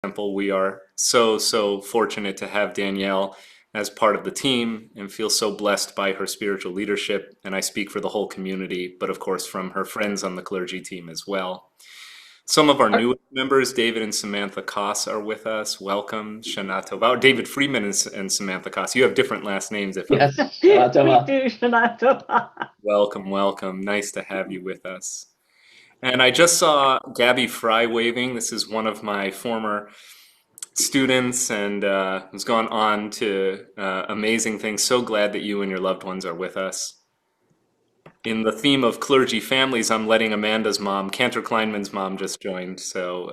Temple. We are so fortunate to have Danielle as part of the team and feel so blessed by her spiritual leadership. And I speak for the whole community, but of course from her friends on the clergy team as well. Some of our newest members, David and Samantha Koss, are with us. Welcome, Shana Tova. David Freeman and Samantha Koss. You have different last names. Yes, Shana Tova. We do, Shana Tova. Welcome. Nice to have you with us. And I just saw Gabby Fry waving. This is one of my former students and has gone on to amazing things. So glad that you and your loved ones are with us. In the theme of clergy families, I'm letting Amanda's mom, Cantor Kleinman's mom, just joined. So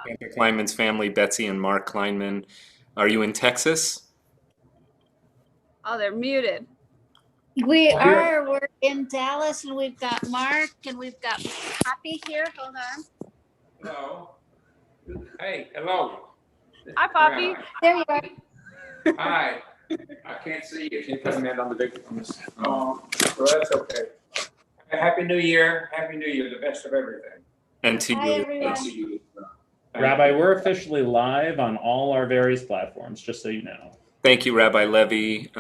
Cantor Kleinman's family, Betsy and Mark Kleinman. Are you in Texas? Oh, they're muted. We are. We're in Dallas, and we've got Mark, and we've got Poppy here. Hold on. Hello. Hey, hello. Hi, Poppy. There you are. Hi. I can't see you. Can you put me on the big on this? Oh, well, that's okay. Happy New Year. Happy New Year. The best of everything. And to Hi, you. everyone. And to you. Rabbi, we're officially live on all our various platforms, just so you know. Thank you, Rabbi Levy.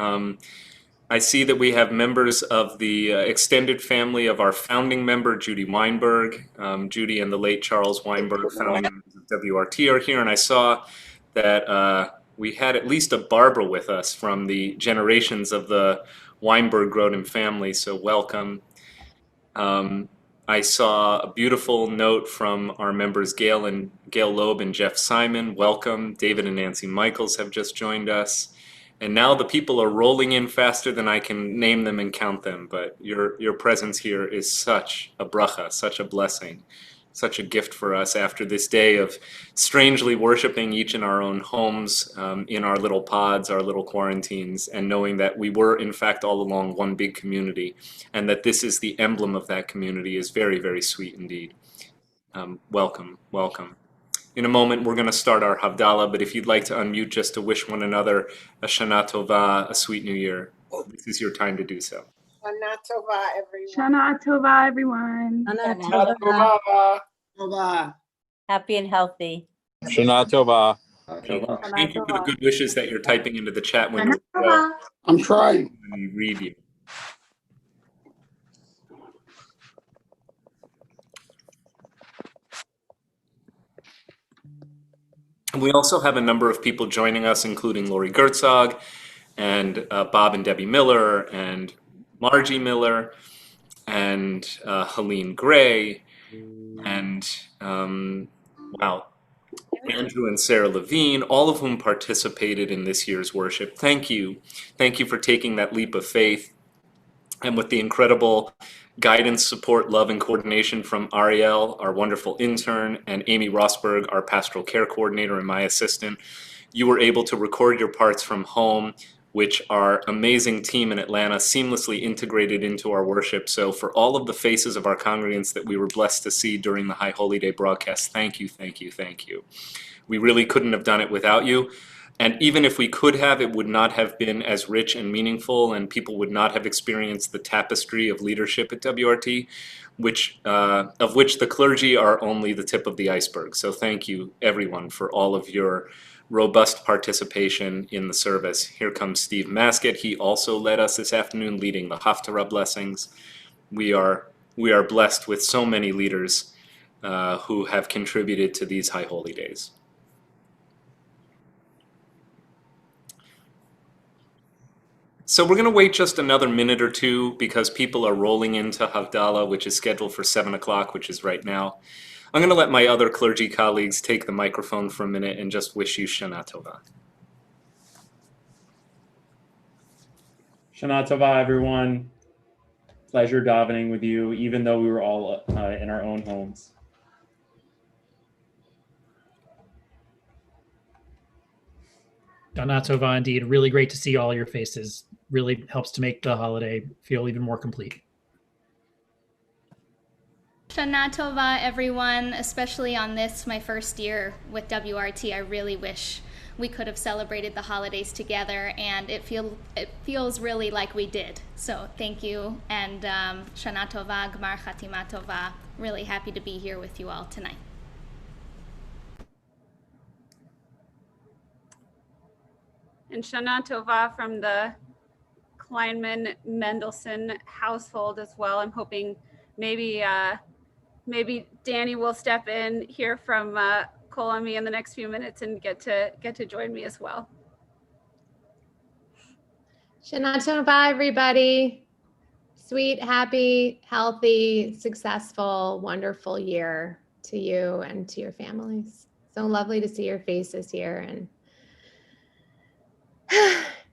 I see that we have members of the extended family of our founding member, Judy Weinberg. Judy and the late Charles Weinberg, founding members of WRT, are here. And I saw that we had at least a Barbara with us from the generations of the Weinberg-Grodin family, so welcome. I saw a beautiful note from our members Gail Loeb and Jeff Simon. Welcome. David and Nancy Michaels have just joined us. And now the people are rolling in faster than I can name them and count them. But your presence here is such a bracha, such a blessing, such a gift for us after this day of strangely worshiping each in our own homes, in our little pods, our little quarantines, and knowing that we were in fact all along one big community, and that this is the emblem of that community is very, very sweet indeed. Welcome. In a moment, we're going to start our Havdalah, but if you'd like to unmute just to wish one another a Shana Tova, a sweet new year, this is your time to do so. Shana Tova, everyone. Shana Tova, everyone. Shana Tova. Happy and healthy. Shana Tova. Thank you for the good wishes that you're typing into the chat window. I'm trying. Let me read you. We also have a number of people joining us, including Lori Gertzog and Bob and Debbie Miller and Margie Miller and Helene Gray and wow, Andrew and Sarah Levine, all of whom participated in this year's worship. Thank you. Thank you for taking that leap of faith. And with the incredible guidance, support, love, and coordination from Ariel, our wonderful intern, and Amy Rosberg, our pastoral care coordinator and my assistant, you were able to record your parts from home, which our amazing team in Atlanta seamlessly integrated into our worship. So for all of the faces of our congregants that we were blessed to see during the High Holy Day broadcast, thank you. We really couldn't have done it without you. And even if we could have, it would not have been as rich and meaningful, and people would not have experienced the tapestry of leadership at WRT, of which the clergy are only the tip of the iceberg. So thank you, everyone, for all of your robust participation in the service. Here comes Steve Maskett. He also led us this afternoon, leading the Haftarah blessings. We are blessed with so many leaders who have contributed to these High Holy Days. So we're going to wait just another minute or two because people are rolling into Havdalah, which is scheduled for 7 o'clock, which is right now. I'm going to let my other clergy colleagues take the microphone for a minute and just wish you Shana Tova. Shana Tova, everyone. Pleasure davening with you, even though we were all in our own homes. Shana Tova, indeed. Really great to see all your faces. Really helps to make the holiday feel even more complete. Shana Tova, everyone, especially on this, my first year with WRT. I really wish we could have celebrated the holidays together, and it feels really like we did. So thank you, and Shana Tova, Gmar Chatima Tova. Really happy to be here with you all tonight. and Shana Tova from the Kleinman Mendelson household as well. I'm hoping maybe Danny will step in here from Cole and me in the next few minutes and get to join me as well. Shana Tova, everybody. Sweet, happy, healthy, successful, wonderful year to you and to your families. So lovely to see your faces here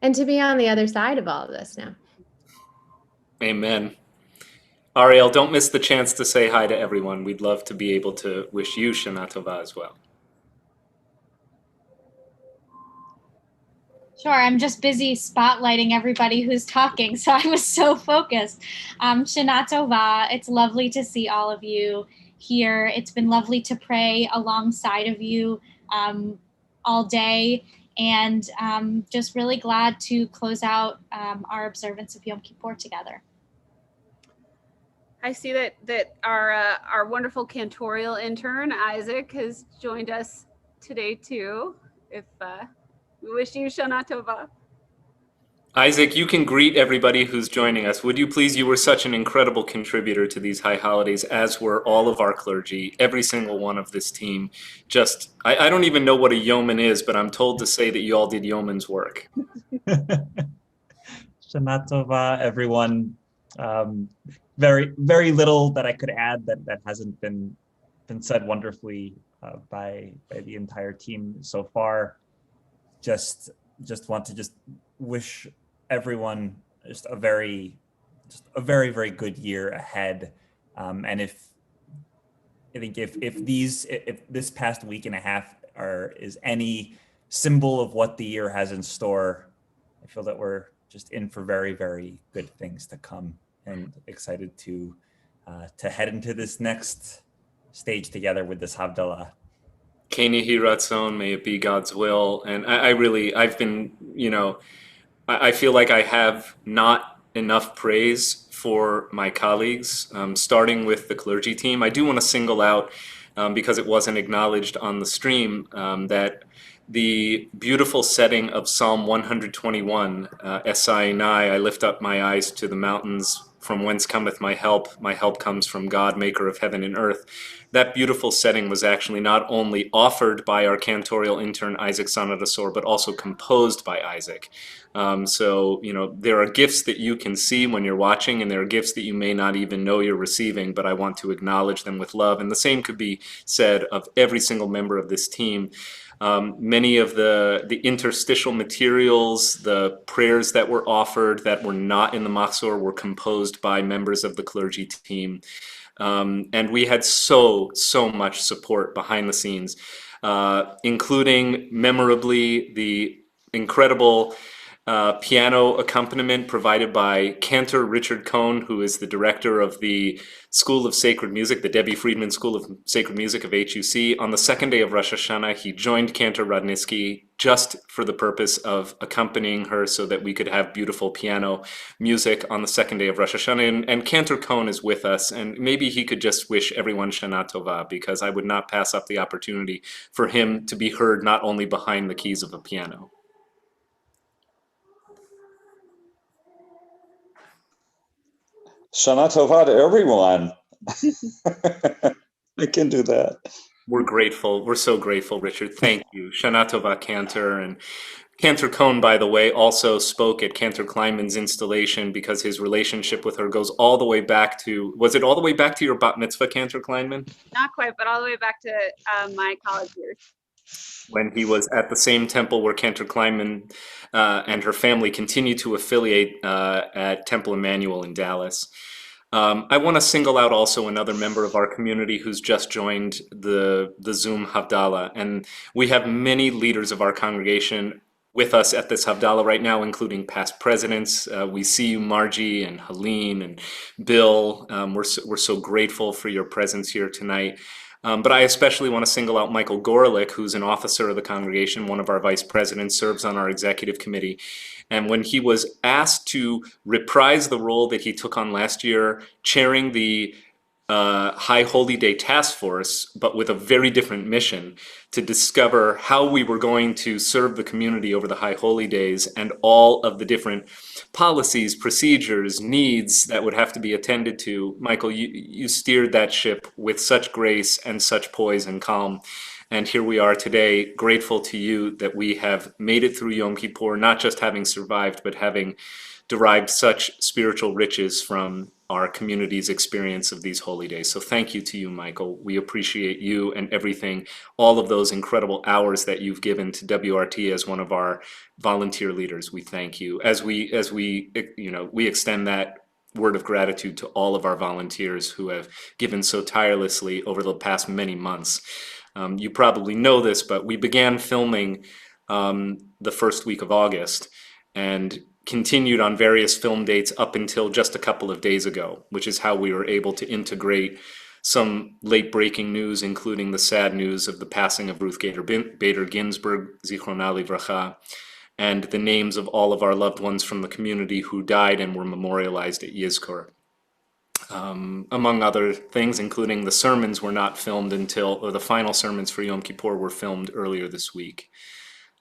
and to be on the other side of all of this now. Amen. Ariel, don't miss the chance to say hi to everyone. We'd love to be able to wish you Shana Tova as well. Sure, I'm just busy spotlighting everybody who's talking, so I was so focused. Shana Tova, it's lovely to see all of you here. It's been lovely to pray alongside of you all day, and just really glad to close out our observance of Yom Kippur together. I see that our wonderful cantorial intern Isaac has joined us today too. If we wish you Shana Tova. Isaac, you can greet everybody who's joining us. Would you please? You were such an incredible contributor to these high holidays, as were all of our clergy, every single one of this team. Just, I don't even know what a yeoman is, but I'm told to say that you all did yeoman's work. Shana Tova, everyone. Very, very little that I could add that hasn't been said wonderfully by the entire team so far. Just want to wish everyone just a very, very good year ahead. And if this past week and a half is any symbol of what the year has in store, I feel that we're just in for very, very good things to come, and excited to head into this next stage together with this Havdalah. Ken Yehi Ratzon, may it be God's will. And I've been, I feel like I have not enough praise for my colleagues, starting with the clergy team. I do want to single out, because it wasn't acknowledged on the stream, that the beautiful setting of Psalm 121, Esai, I lift up my eyes to the mountains, from whence cometh my help comes from God, maker of heaven and earth. That beautiful setting was actually not only offered by our cantorial intern Isaac Sanadasor, but also composed by Isaac. So, there are gifts that you can see when you're watching, and there are gifts that you may not even know you're receiving, but I want to acknowledge them with love. And the same could be said of every single member of this team. Many of the interstitial materials, the prayers that were offered that were not in the Machzor, were composed by members of the clergy team. And we had so much support behind the scenes, including memorably the incredible piano accompaniment provided by Cantor Richard Cohn, who is the director of the School of Sacred Music, the Debbie Friedman School of Sacred Music of HUC. On the second day of Rosh Hashanah, he joined Cantor Radnitsky just for the purpose of accompanying her so that we could have beautiful piano music on the second day of Rosh Hashanah. And Cantor Cohn is with us, and maybe he could just wish everyone Shana Tova, because I would not pass up the opportunity for him to be heard not only behind the keys of a piano. Shana Tova to everyone. I can do that. We're grateful. We're so grateful, Richard. Thank you. Shana Tova Cantor. And Cantor Cohn, by the way, also spoke at Cantor Kleinman's installation, because his relationship with her goes all the way back to, was it all the way back to your bat mitzvah, Cantor Kleinman? Not quite, but all the way back to my college years. When he was at the same temple where Cantor Kleinman and her family continue to affiliate at Temple Emmanuel in Dallas. I want to single out also another member of our community who's just joined the Zoom Havdalah. And we have many leaders of our congregation with us at this Havdalah right now, including past presidents. We see you, Margie and Helene and Bill. We're so grateful for your presence here tonight. But I especially want to single out Michael Gorelick, who's an officer of the congregation, one of our vice presidents, serves on our executive committee. And when he was asked to reprise the role that he took on last year, chairing the High Holy Day Task Force, but with a very different mission to discover how we were going to serve the community over the High Holy Days and all of the different policies, procedures, needs that would have to be attended to. Michael, you steered that ship with such grace and such poise and calm. And here we are today, grateful to you that we have made it through Yom Kippur, not just having survived, but having derived such spiritual riches from our community's experience of these holy days. So thank you to you, Michael. We appreciate you and everything, all of those incredible hours that you've given to WRT as one of our volunteer leaders. We thank you. As we extend that word of gratitude to all of our volunteers who have given so tirelessly over the past many months. You probably know this, but we began filming the first week of August and continued on various film dates up until just a couple of days ago, which is how we were able to integrate some late breaking news, including the sad news of the passing of Ruth Bader Ginsburg, Zichrona Livracha, and the names of all of our loved ones from the community who died and were memorialized at Yizkor. Among other things, including the sermons were not filmed or the final sermons for Yom Kippur were filmed earlier this week.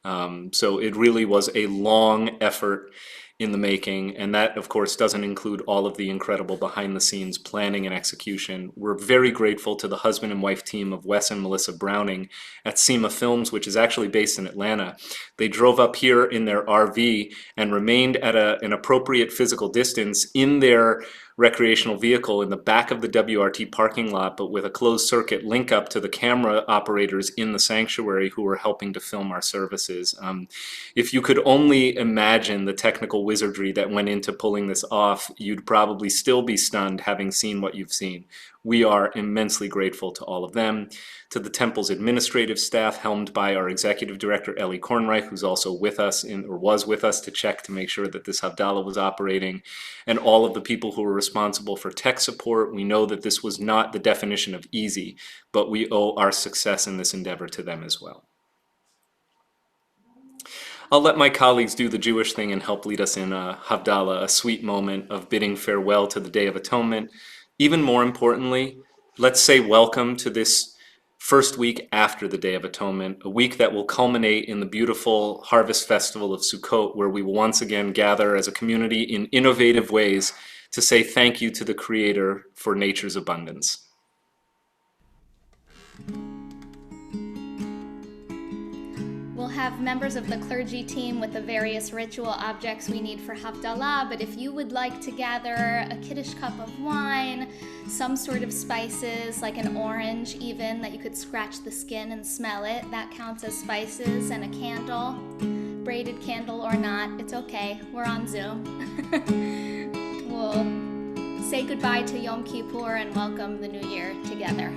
So it really was a long effort in the making, and that of course doesn't include all of the incredible behind the scenes planning and execution. We're very grateful to the husband and wife team of Wes and Melissa Browning at SEMA Films, which is actually based in Atlanta. They drove up here in their RV and remained at an appropriate physical distance in their recreational vehicle in the back of the WRT parking lot, but with a closed circuit link up to the camera operators in the sanctuary who were helping to film our services. If you could only imagine the technical wizardry that went into pulling this off, you'd probably still be stunned having seen what you've seen. We are immensely grateful to all of them, to the temple's administrative staff helmed by our executive director, Ellie Kornreich, who's also with us was with us to check to make sure that this Havdalah was operating, and all of the people who were responsible for tech support. We know that this was not the definition of easy, but we owe our success in this endeavor to them as well. I'll let my colleagues do the Jewish thing and help lead us in a Havdalah, a sweet moment of bidding farewell to the Day of Atonement. Even more importantly, let's say welcome to this first week after the Day of Atonement, a week that will culminate in the beautiful Harvest Festival of Sukkot, where we will once again gather as a community in innovative ways to say thank you to the Creator for nature's abundance. We'll have members of the clergy team with the various ritual objects we need for Havdalah, but if you would like to gather a Kiddush cup of wine, some sort of spices, like an orange even, that you could scratch the skin and smell it, that counts as spices, and a candle, braided candle or not, it's okay, we're on Zoom. We'll say goodbye to Yom Kippur and welcome the new year together.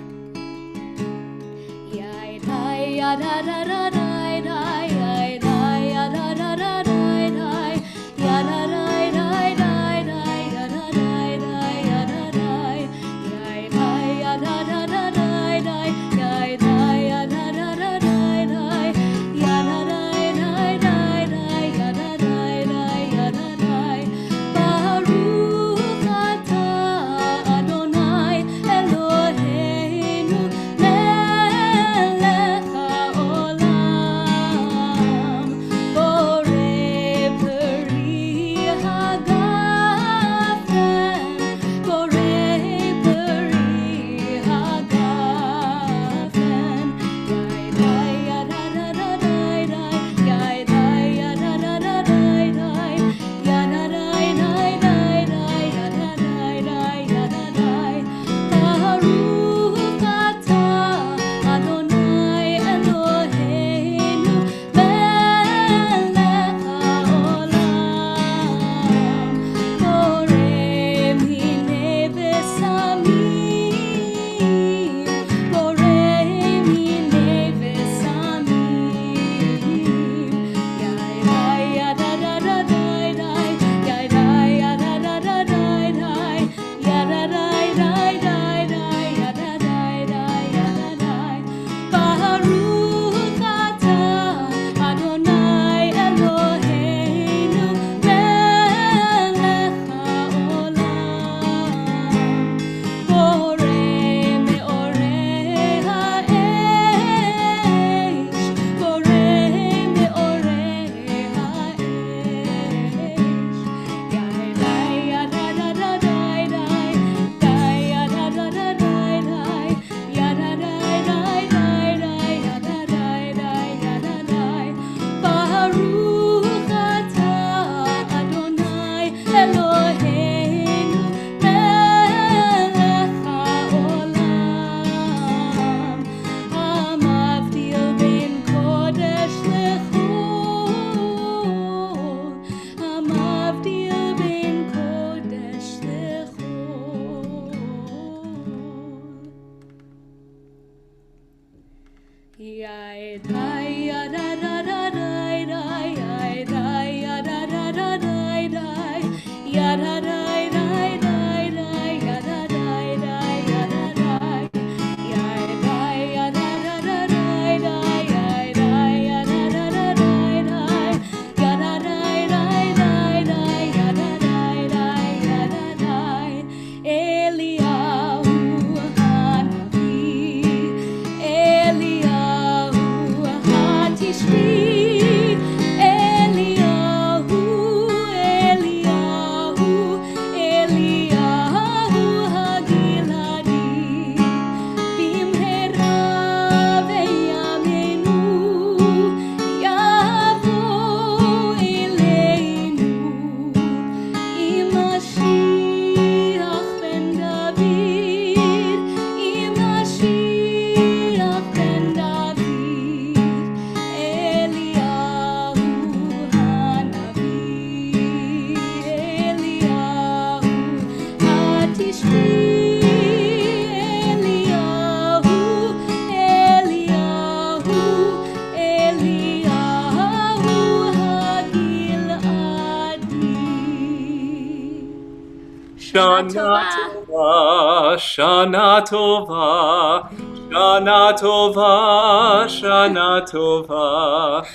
Shana Tova, Shana Tova, Shana Tova,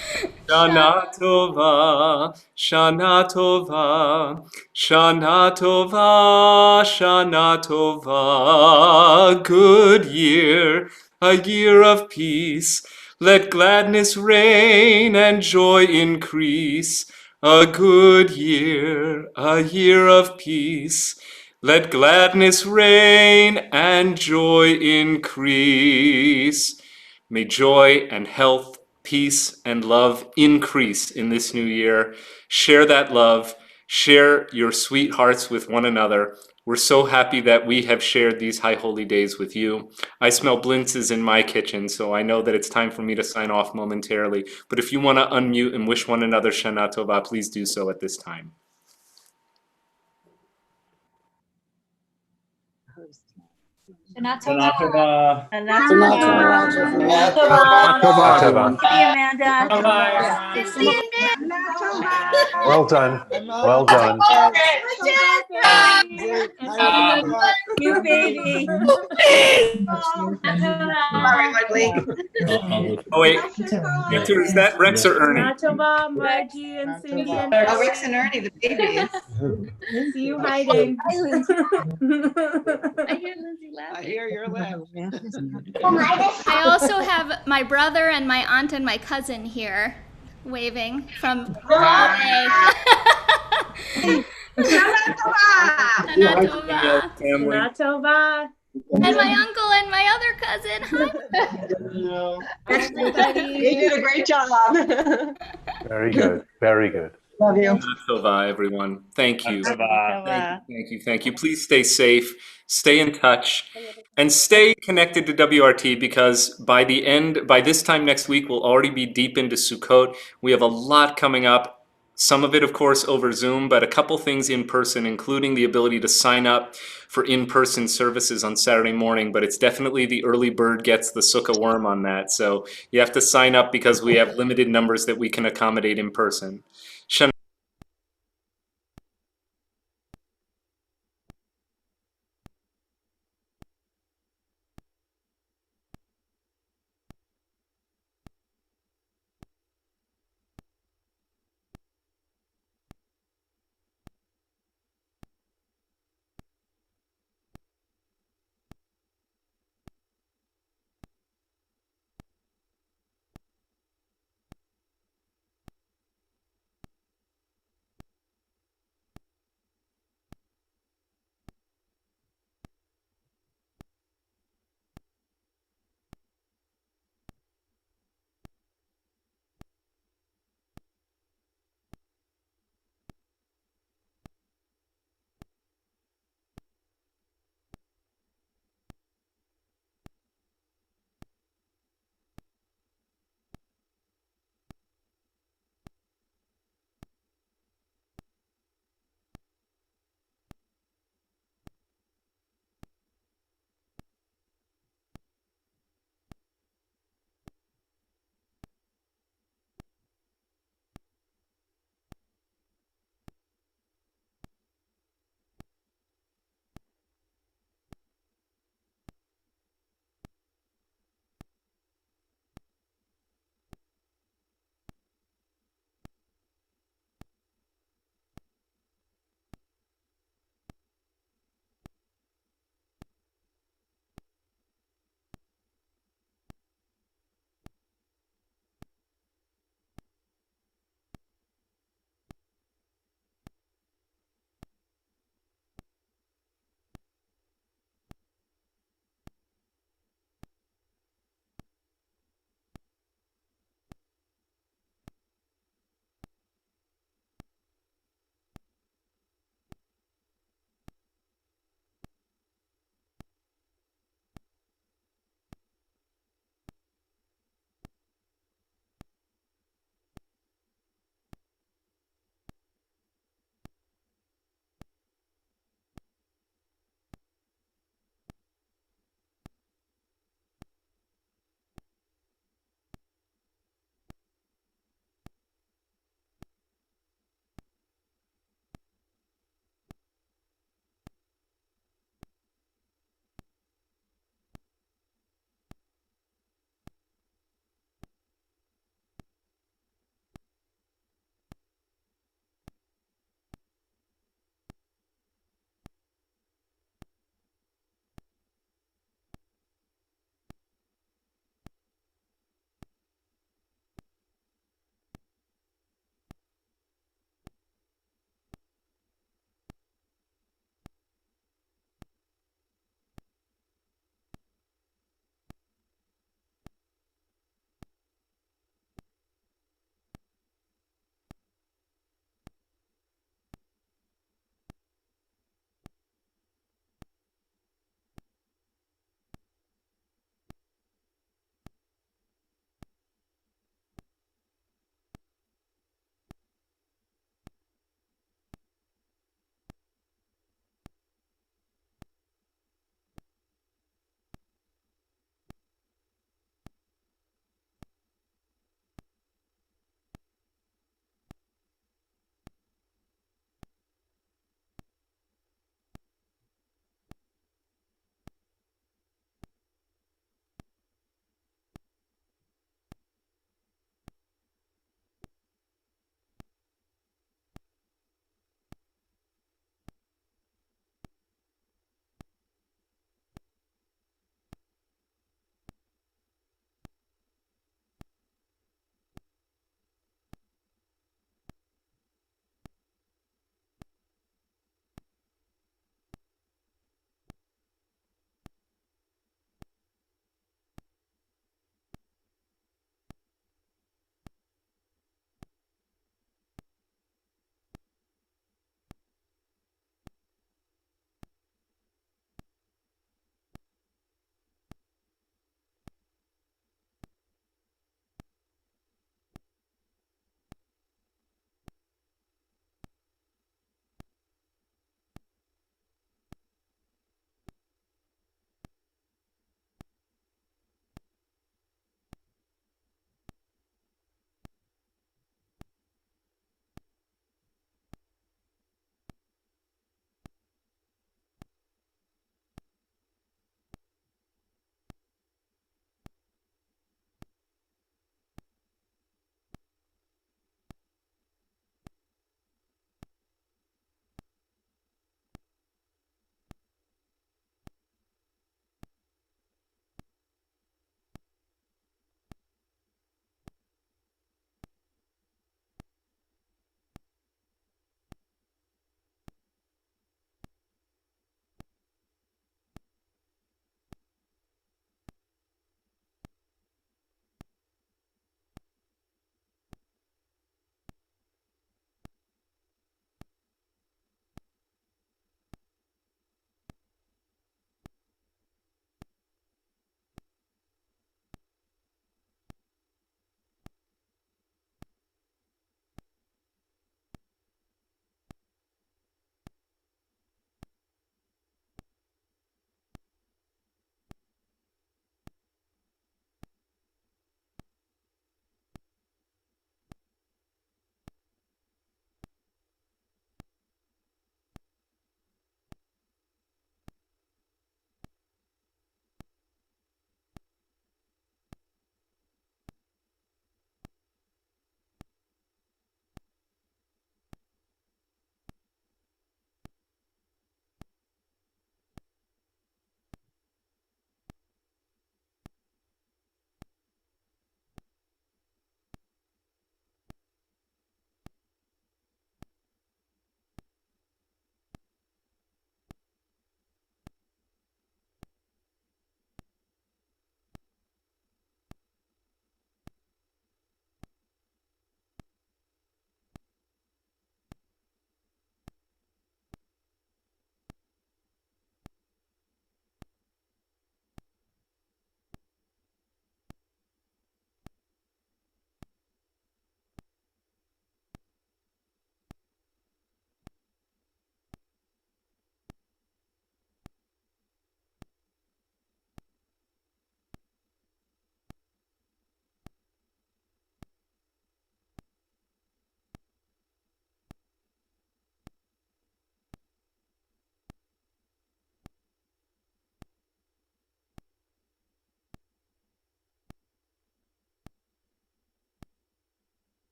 Shana Tova, Shana Tova, Shana Tova, Shana Tova, Shana Tova. Good year, a year of peace. Let gladness reign and joy increase. A good year, a year of peace. Let gladness reign and joy increase. May joy and health, peace and love increase in this new year. Share that love. Share your sweet hearts with one another. We're so happy that we have shared these high holy days with you. I smell blintzes in my kitchen, so I know that it's time for me to sign off momentarily. But if you want to unmute and wish one another Shana Tova, please do so at this time. Shana Shana Tova. Tova. Shana Tova. Happy Amanda. Well done. Well done. You baby. Oh wait, Victor, is that Rex or Ernie? Tova, Margie, and Cindy, and Oh, Rex and Ernie, the babies. see you hiding. I hear Lindsay I laughing. hear your laugh. I also have my brother and my aunt and my cousin here waving from LA. Shana Shana Tova. Family. Tova. And my uncle and my other cousin. Hi. You did a great job. Very good. Very good. Love you. Shana Tova, everyone. Thank you. Tova. Thank you. Please stay safe, stay in touch, and stay connected to WRT because by this time next week, we'll already be deep into Sukkot. We have a lot coming up. Some of it, of course, over Zoom, but a couple things in person, including the ability to sign up for in-person services on Saturday morning. But it's definitely the early bird gets the sukkah worm on that. So you have to sign up because we have limited numbers that we can accommodate in person.